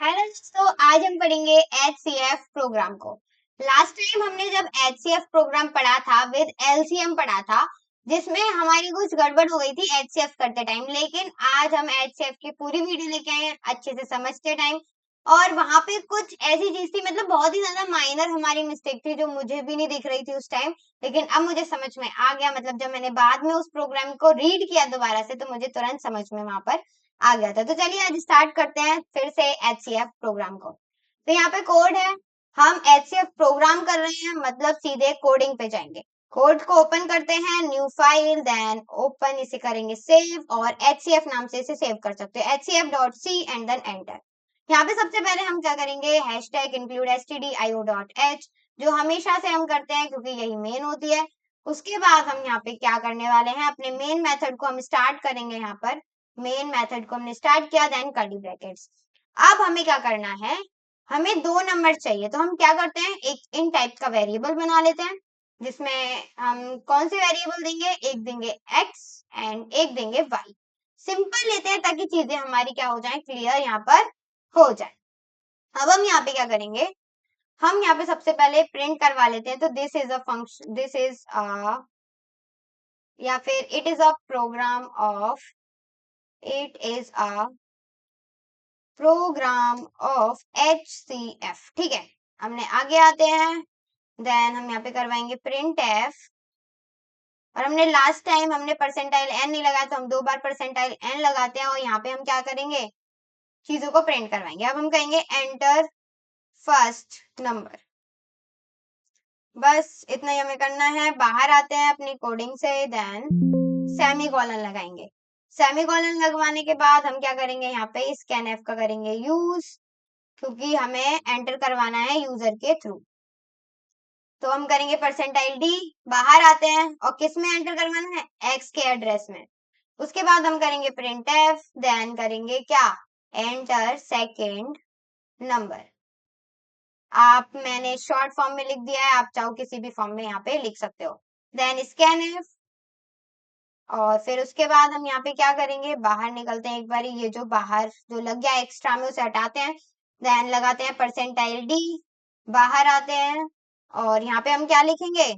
Hello दोस्तों, आज हम पढ़ेंगे HCF प्रोग्राम को। लास्ट टाइम हमने जब HCF प्रोग्राम पढ़ा था विद LCM पढ़ा था, जिसमें हमारी कुछ गड़बड़ हो गई थी HCF करते टाइम। लेकिन आज हम HCF की पूरी वीडियो लेके आए हैं अच्छे से समझते टाइम। और वहां पे कुछ ऐसी चीज थी, मतलब बहुत ही ज्यादा माइनर हमारी मिस्टेक थी जो मुझे भी नहीं दिख रही थी उस टाइम, लेकिन अब मुझे समझ में आ गया। मतलब जब मैंने बाद में उस प्रोग्राम को रीड किया दोबारा से, तो मुझे तुरंत समझ में वहां पर आ गया था। तो चलिए आज स्टार्ट करते हैं फिर से HCF प्रोग्राम को। तो यहाँ पे कोड है, हम HCF प्रोग्राम कर रहे हैं, मतलब सीधे कोडिंग पे जाएंगे। कोड को ओपन करते हैं, न्यू फाइल, देन ओपन, इसे करेंगे सेव, और HCF नाम से इसे सेव कर सकते हैं, hcf.c एंड देन एंटर। यहाँ पे सबसे पहले हम क्या करेंगे, हैशटैग इंक्लूड stdio.h, जो हमेशा से हम करते हैं क्योंकि यही मेन होती है। उसके बाद हम यहाँ पे क्या करने वाले हैं, अपने मेन मेथड को हम स्टार्ट करेंगे। यहाँ पर मेन मेथड को हमने स्टार्ट किया, देन कर्ली ब्रैकेट्स। अब हमें क्या करना है, हमें दो नंबर चाहिए, तो हम क्या करते हैं, एक इन टाइप का वेरिएबल बना लेते हैं, जिसमें हम कौन से वेरिएबल देंगे, एक देंगे x एंड एक देंगे y। सिंपल लेते हैं ताकि चीजें हमारी क्या हो जाए, क्लियर यहाँ पर हो जाए। अब हम यहाँ पे क्या करेंगे, हम यहाँ पे सबसे पहले प्रिंट करवा लेते हैं। तो this is a function, this is या फिर it is a program of, it is a program of HCF। ठीक है, हमने आगे आते हैं, देन हम यहाँ पे करवाएंगे प्रिंट एफ। और हमने लास्ट टाइम हमने परसेंटाइल n नहीं लगाया, तो हम दो बार परसेंटाइल n लगाते हैं, और यहाँ पे हम क्या करेंगे, चीजों को प्रिंट करवाएंगे। अब हम कहेंगे एंटर फर्स्ट नंबर, बस इतना ही हमें करना है। बाहर आते हैं अपनी कोडिंग से, देन सेमी कॉलन लगाएंगे। सेमी कॉलन लगवाने के बाद हम क्या करेंगे, यहाँ पे स्कैनफ का करेंगे यूज, क्योंकि हमें एंटर करवाना है यूजर के थ्रू। तो हम करेंगे परसेंटाइल d, बाहर आते हैं, और किस में एंटर करवाना है, x के एड्रेस में। उसके बाद हम करेंगे प्रिंट एफ, देन करेंगे क्या, एंटर सेकेंड नंबर। आप, मैंने शॉर्ट फॉर्म में लिख दिया है, आप चाहो किसी भी फॉर्म में यहाँ पे लिख सकते हो। देन स्कैनफ, और फिर उसके बाद हम यहाँ पे क्या करेंगे, बाहर निकलते हैं एक बार, ये जो बाहर जो लग गया एक्स्ट्रा में उसे हटाते हैं, देन लगाते हैं परसेंटाइल d, बाहर आते हैं, और यहाँ पे हम क्या लिखेंगे,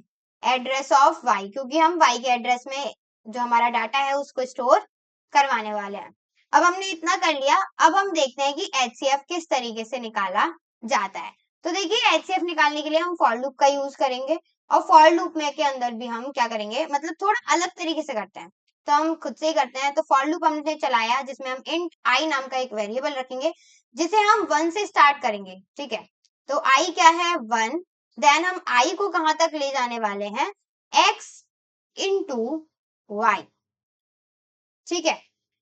एड्रेस ऑफ y, क्योंकि हम y के एड्रेस में जो हमारा डाटा है उसको स्टोर करवाने वाले हैं। अब हमने इतना कर लिया, अब हम देखते हैं कि HCF किस तरीके से निकाला जाता है। तो देखिए, HCF निकालने के लिए हम फॉर लूप का यूज करेंगे, और फॉर लूप में के अंदर भी हम क्या करेंगे, मतलब थोड़ा अलग तरीके से करते हैं। तो हम खुद से ही करते हैं। तो फॉर लूप हमने चलाया, जिसमें हम इंट i नाम का एक वेरिएबल रखेंगे, जिसे हम 1 से स्टार्ट करेंगे। ठीक है, तो i क्या है, 1। देन हम i को कहां तक ले जाने वाले हैं, x इंटू वाई। ठीक है,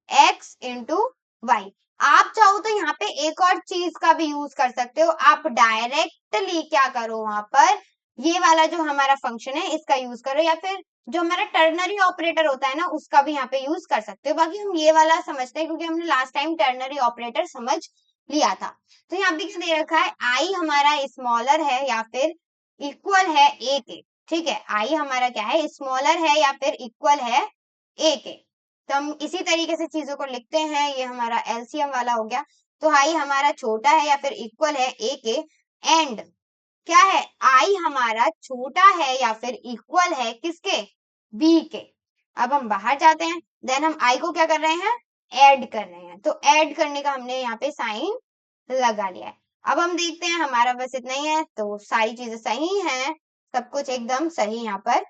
x इंटू वाई। आप चाहो तो यहाँ पे एक और चीज का भी यूज कर सकते हो, आप डायरेक्टली क्या करो, वहां पर ये वाला जो हमारा फंक्शन है इसका यूज करो, या फिर जो हमारा टर्नरी ऑपरेटर होता है ना, उसका भी यहाँ पे यूज कर सकते हो। बाकी हम ये वाला समझते हैं क्योंकि हमने लास्ट टाइम टर्नरी ऑपरेटर समझ लिया था। तो यहाँ पे क्या दे रखा है, आई हमारा स्मॉलर है या फिर इक्वल है ए के। ठीक है, आई हमारा क्या है, स्मॉलर है या फिर इक्वल है ए के। तो हम इसी तरीके से चीजों को लिखते हैं, ये हमारा एलसीएम वाला हो गया। तो आई हमारा छोटा है या फिर इक्वल है ए के, एंड क्या है, आई हमारा छोटा है या फिर इक्वल है किसके, बी के। अब हम बाहर जाते हैं, देन हम आई को क्या कर रहे हैं, ऐड कर रहे हैं। तो ऐड करने का हमने यहाँ पे साइन लगा लिया है। अब हम देखते हैं, हमारा बस इतना ही है, तो सारी चीजें सही हैं, सब कुछ एकदम सही यहाँ पर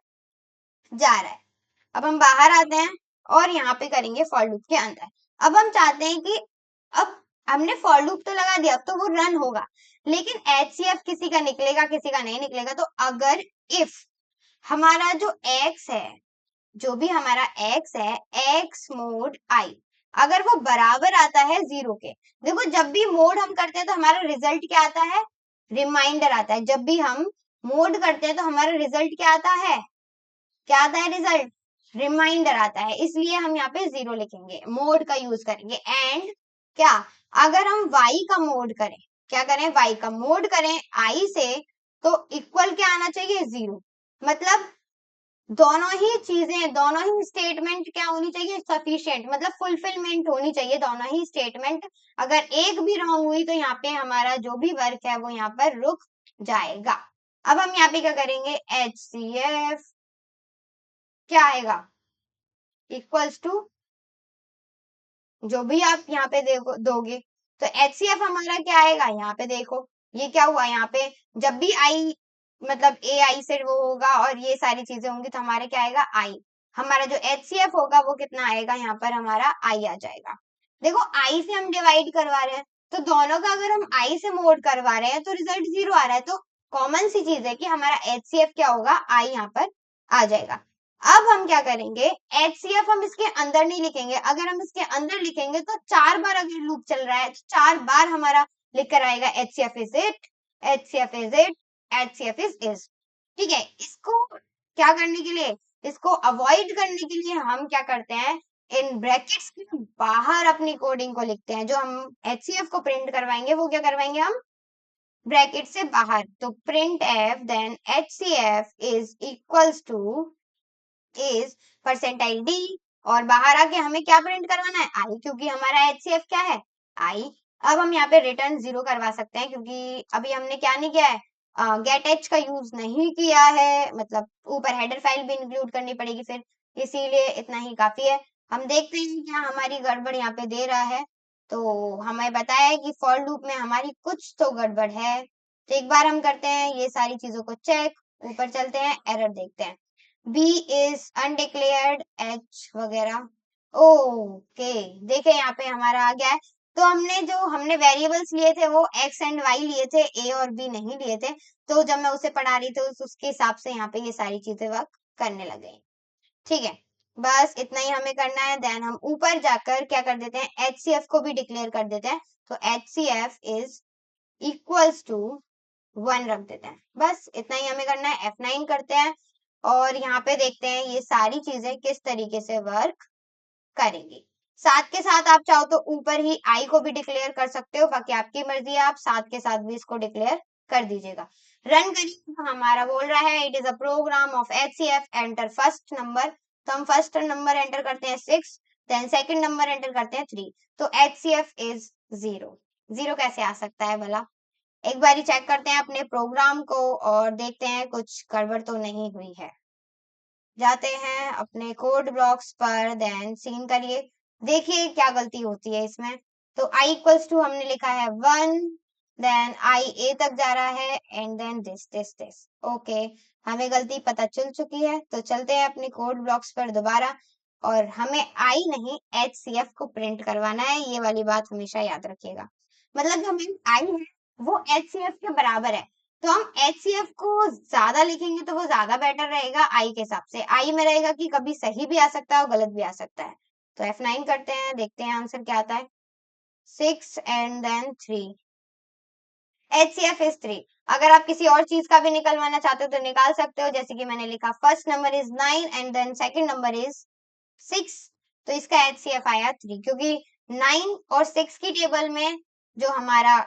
जा रहा है। अब हम बाहर आते हैं और यहाँ पे करेंगे फॉर लूप के अंदर। अब हम चाहते हैं कि अब हमने फॉर लूप तो लगा दिया, अब तो वो रन होगा, लेकिन HCF किसी का निकलेगा किसी का नहीं निकलेगा। तो अगर इफ हमारा जो x है, जो भी हमारा x है, x मोड i, अगर वो बराबर आता है 0 के, देखो जब भी मोड हम करते हैं तो हमारा रिजल्ट क्या आता है, रिमाइंडर आता है। जब भी हम मोड करते हैं तो हमारा रिजल्ट क्या आता है, क्या आता है रिजल्ट, रिमाइंडर आता है। इसलिए हम यहाँ पे 0 लिखेंगे, मोड का यूज करेंगे। एंड क्या, अगर हम y का मोड करें, क्या करें, y का मोड करें i से, तो इक्वल क्या आना चाहिए, 0। मतलब दोनों ही चीजें, दोनों ही स्टेटमेंट क्या होनी चाहिए, सफिशिएंट, मतलब फुलफिलमेंट होनी चाहिए दोनों ही स्टेटमेंट। अगर एक भी रॉन्ग हुई तो यहाँ पे हमारा जो भी वर्क है वो यहाँ पर रुक जाएगा। अब हम यहाँ पे क्या करेंगे, HCF क्या आएगा, इक्वल्स टू जो भी आप यहाँ पे देखो दोगे, तो HCF हमारा क्या आएगा, यहाँ पे देखो ये क्या हुआ, यहाँ पे जब भी आई मतलब AI से वो होगा और ये सारी चीजें होंगी तो हमारे क्या आएगा, I। हमारा जो HCF होगा वो कितना आएगा, यहाँ पर हमारा I आ जाएगा। देखो I से हम डिवाइड करवा रहे हैं, तो दोनों का अगर हम I से मोड करवा रहे हैं तो रिजल्ट 0 आ रहा है, तो कॉमन सी चीज है कि हमारा HCF क्या होगा, I यहाँ पर आ जाएगा। अब हम क्या करेंगे, HCF हम इसके अंदर नहीं लिखेंगे, अगर हम इसके अंदर लिखेंगे तो 4 बार अगर लूप चल रहा है तो 4 बार हमारा लिख कर आएगा HCF is it, HCF is it, HCF is. ठीक है, इसको क्या करने के लिए, इसको अवॉइड करने के लिए हम क्या करते हैं, इन ब्रैकेट्स के बाहर अपनी कोडिंग को लिखते हैं। जो हम HCF को प्रिंट करवाएंगे वो क्या करवाएंगे हम, ब्रैकेट से बाहर, तो print F then HCF is equals to is percentile D, और बाहर आके हमें क्या प्रिंट करवाना है, आई, क्योंकि हमारा HCF क्या है, आई। अब हम यहाँ पे रिटर्न 0 करवा सकते हैं क्योंकि अभी हमने क्या नहीं किया है, गेट एच का यूज नहीं किया है, मतलब ऊपर हेडर फाइल भी इंक्लूड करनी पड़ेगी फिर, इसीलिए इतना ही काफी है। हम देखते हैं क्या हमारी गड़बड़ यहाँ पे दे रहा है, तो हमें बताया है कि फॉर लूप में हमारी कुछ तो गड़बड़ है। तो एक बार हम करते हैं ये सारी चीजों को चेक, ऊपर चलते हैं, एरर देखते हैं, B is undeclared H वगैरह। ओके, देखे यहाँ पे हमारा आ गया है। तो हमने वेरिएबल्स लिए थे वो X एंड Y लिए थे, A और B नहीं लिए थे। तो जब मैं उसे पढ़ा रही थी उसके हिसाब से यहाँ पे ये सारी चीजें वर्क करने लग गई। ठीक है, बस इतना ही हमें करना है। देन हम ऊपर जाकर क्या कर देते हैं, HCF को भी डिक्लेयर कर देते हैं, तो HCF इज इक्वल्स टू 1 रख देते हैं। बस इतना ही हमें करना है। F9 करते हैं और यहाँ पे देखते हैं ये सारी चीजें किस तरीके से वर्क करेंगी। साथ के साथ आप चाहो तो ऊपर ही आई को भी डिक्लेयर कर सकते हो, बाकी आपकी मर्जी है, आप साथ के साथ भी इसको डिक्लेयर कर दीजिएगा। रन करिए, तो हमारा बोल रहा है it is a program of HCF, enter first number, तो हम फर्स्ट नंबर एंटर करते हैं 6, देन सेकंड नंबर एंटर करते हैं 3, तो HCF इज 0। 0 कैसे आ सकता है भला, एक बारी चेक करते हैं अपने प्रोग्राम को और देखते हैं कुछ गड़बड़ तो नहीं हुई है। जाते हैं अपने कोड ब्लॉक्स पर, देन सीन करिए, देखिए क्या गलती होती है इसमें। तो I इक्वल्स टू हमने लिखा है 1, देन I A तक जा रहा है एंड देन दिस। ओके, हमें गलती पता चल चुकी है, तो चलते हैं अपने कोड ब्लॉक्स पर दोबारा, और हमें I नहीं HCF को प्रिंट करवाना है, ये वाली बात हमेशा याद रखिएगा। मतलब जो हमें I है वो HCF के बराबर है, तो हम HCF को ज्यादा लिखेंगे तो वो ज्यादा बेटर रहेगा आई के हिसाब से। आई में रहेगा कि कभी सही भी आ सकता है और गलत भी आ सकता है। तो F9 करते हैं, देखते हैं आंसर क्या आता है, 6 एंड देन 3, HCF इज 3। अगर आप किसी और चीज का भी निकलवाना चाहते हो तो निकाल सकते हो, जैसे कि मैंने लिखा first number is 9 and then second number is 6, तो इसका HCF आया 3, क्योंकि 9 और 6 की टेबल में जो हमारा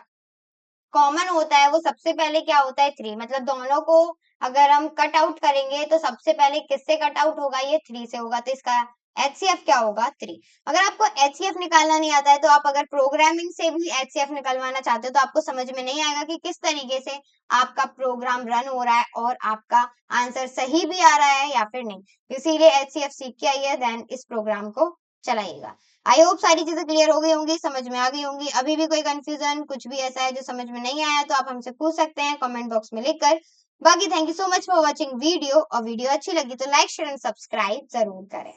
कॉमन होता है वो सबसे पहले क्या होता है, 3, मतलब दोनों को अगर हम कट आउट करेंगे तो सबसे पहले किससे कट आउट होगा, ये 3 से होगा, तो इसका HCF क्या होगा, 3। अगर आपको HCF निकालना नहीं आता है तो आप अगर प्रोग्रामिंग से भी HCF निकालवाना चाहते हो तो आपको समझ में नहीं आएगा कि किस तरीके से आपका प्रोग्राम रन हो रहा है और आपका आंसर सही भी आ रहा है या फिर नहीं, इसीलिए HCF सीख के आइए, देन इस प्रोग्राम को चलाइएगा। आई होप सारी चीजें क्लियर हो गई होंगी, समझ में आ गई होंगी। अभी भी कोई कंफ्यूजन कुछ भी ऐसा है जो समझ में नहीं आया तो आप हमसे पूछ सकते हैं कमेंट बॉक्स में लिखकर। बाकी thank you so much for watching video, और वीडियो अच्छी लगी तो लाइक शेयर एंड सब्सक्राइब जरूर करें।